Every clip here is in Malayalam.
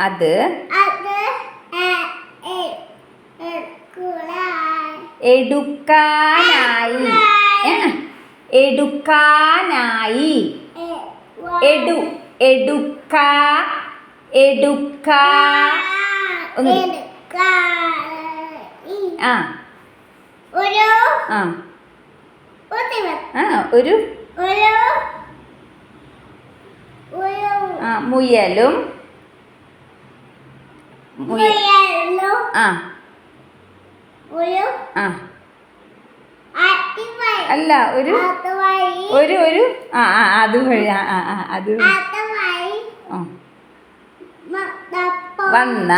അത് എടുക്കാനായി എടുക്കാനായി ഒരു മുയലും അല്ല ഒരു അത് വഴി അത് വന്ന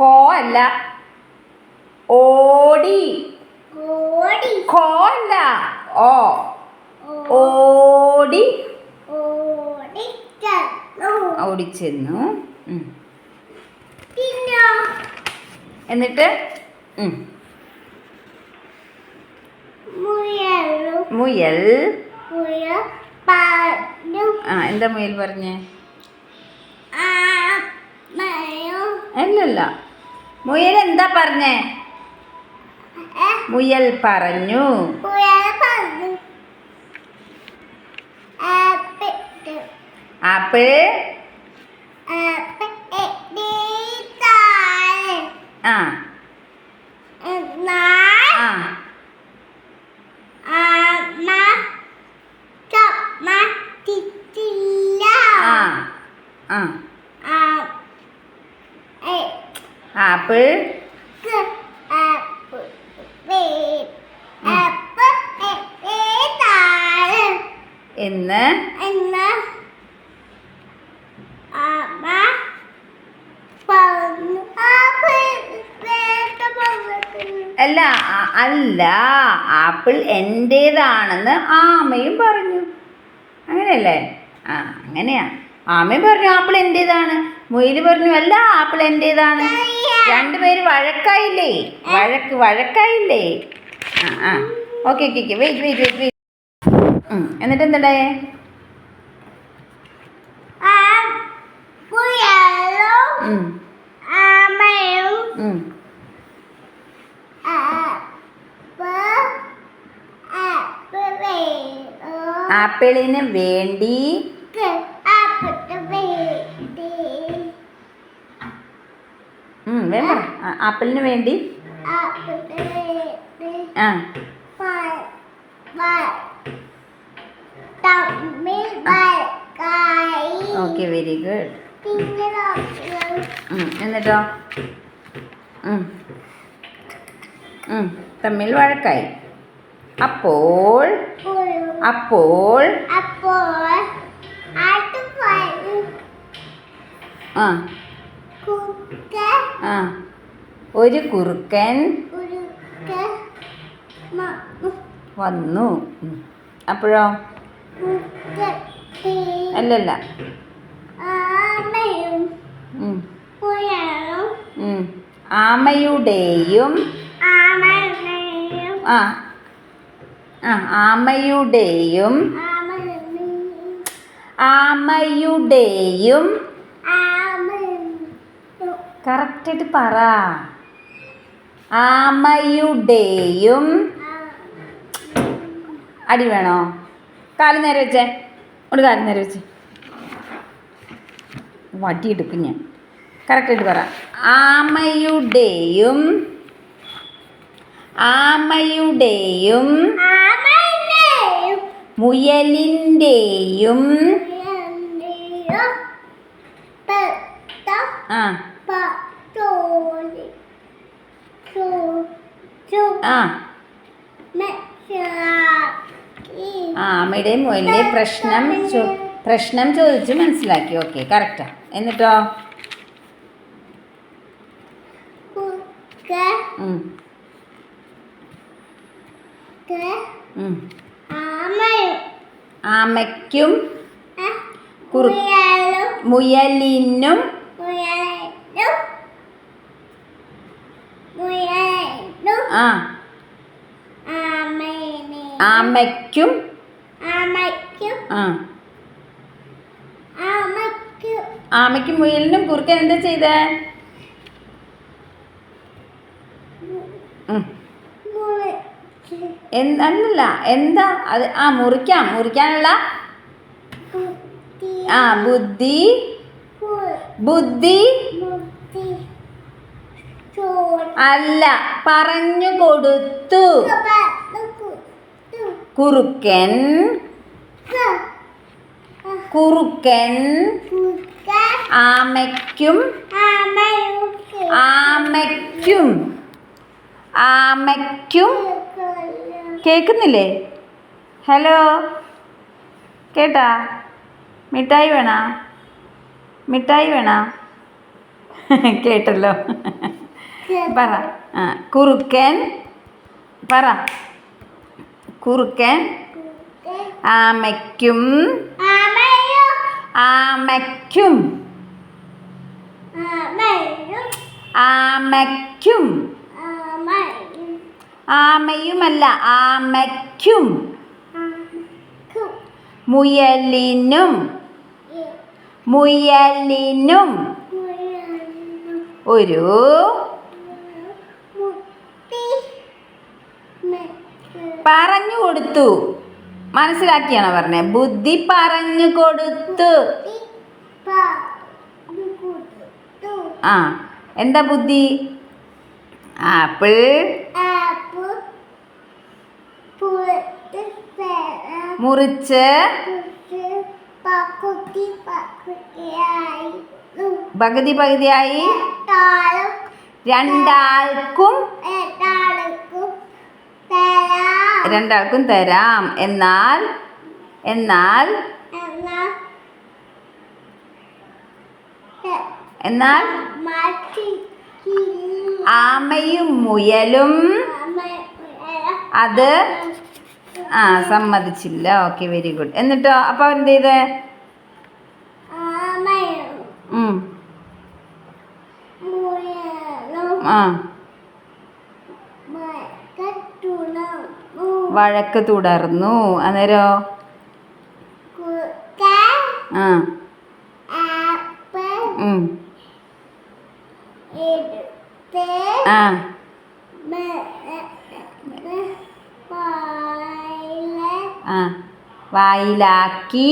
കോ അല്ല ഓടി കോ അല്ല ഓടി ഓടിച്ചെന്നു എന്നിട്ട് മുയൽ എന്താ മുയൽ പറഞ്ഞേ? അല്ലല്ല, മുയൽ എന്താ പറഞ്ഞേ? മുയൽ പറഞ്ഞു ആപ്പിൾ ആപ്പിൾ എന്ന് അല്ല അല്ല ആപ്പിൾ എൻ്റേതാണെന്ന് ആമയും പറഞ്ഞു. അങ്ങനെയല്ലേ? അങ്ങനെയാ. ആമയും പറഞ്ഞു ആപ്പിൾ എൻ്റേതാണ്, മുയൽ പറഞ്ഞു അല്ല ആപ്പിൾ എൻ്റേതാണ്. രണ്ടുപേര് വഴക്കായില്ലേ? വഴക്കായില്ലേ? Okay wait. എന്നിട്ട് എന്തുണ്ടായേ? ആപ്പിളിന് വേണ്ടി വേണ്ട ആപ്പിളിന് വേണ്ടി ഓക്കെ വെരി ഗുഡ്. എന്നിട്ടോ തമ്മിൽ വഴക്കായി. അപ്പോൾ ഒരു കുറുക്കൻ വന്നു. അപ്പോഴോ? അല്ലല്ല, ആമയുടെയും കറക്റ്റായിട്ട് പറ. ആമയുടെയും അടി വേണോ? കാല് നേരെ വെച്ചേ, ഒരു കാല് നേരെ വെച്ച് വടിയെടുക്കും ഞാൻ. കറക്റ്റായിട്ട് പറ. ആമയുടെയും മുയലിൻ്റെയും ആമയുടെയും മുയലിൻ്റെയും പ്രശ്നം ചോദിച്ച് മനസ്സിലാക്കി. Okay, correct. എന്നിട്ടോ? ആമയ്ക്കും മുയലിനും ആ ആമയ്ക്കും ആ ആമയ്ക്കും മുയലിനും കുറുക്കൻ എന്താ ചെയ്തേ? അല്ലല്ല, എന്താ അത്? മുറിക്കാനുള്ള ബുദ്ധി അല്ല, പറഞ്ഞു കൊടുത്തു. കുറുക്കൻ ആമയ്ക്കും കേൾക്കുന്നില്ലേ? ഹലോ, കേട്ടാ? മിഠായി വേണോ? കേട്ടല്ലോ. പറ. കുറുക്കൻ ആമയ്ക്കും ആമയുമല്ല, ആമയ്ക്കും മുയലിനും ഒരു പറഞ്ഞു കൊടുത്തു. മനസ്സിലാക്കിയാണോ പറഞ്ഞേ? ബുദ്ധി പറഞ്ഞു കൊടുത്തു. എന്താ ബുദ്ധി? ആപ്പിൾ മുറിച്ച് പകുതിയായി രണ്ടാൾക്കും തരാം. എന്നാൽ ആമയും മുയലും അത് സമ്മതിച്ചില്ല. Okay, very good. എന്നിട്ടോ അപ്പൊ അവരെന്ത് ചെയ്തേ? വഴക്ക് തുടർന്നു. അന്നേരോ വായിലാക്കി.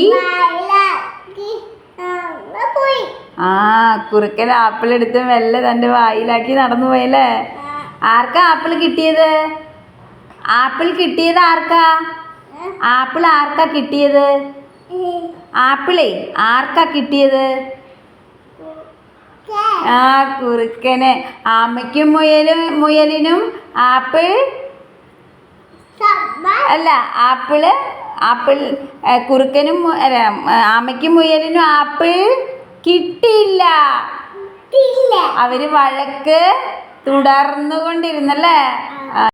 കുറുക്കൻ ആപ്പിൾ എടുത്ത് മെല്ലെ തൻ്റെ വായിലാക്കി നടന്നു പോയല്ലേ? ആർക്കാ ആപ്പിൾ കിട്ടിയത്? ആർക്കാ കിട്ടിയത്? ആർക്കാ കിട്ടിയത്? കുറുക്കന്. ആമയ്ക്കും മുയലിനും ആപ്പിൾ അല്ല, ആപ്പിൾ കുറുക്കനും ആമയ്ക്കും മുയലിനും ആപ്പിൾ കിട്ടിയില്ല. അവര് വഴക്ക് തുടർന്നുകൊണ്ടിരുന്നല്ലേ?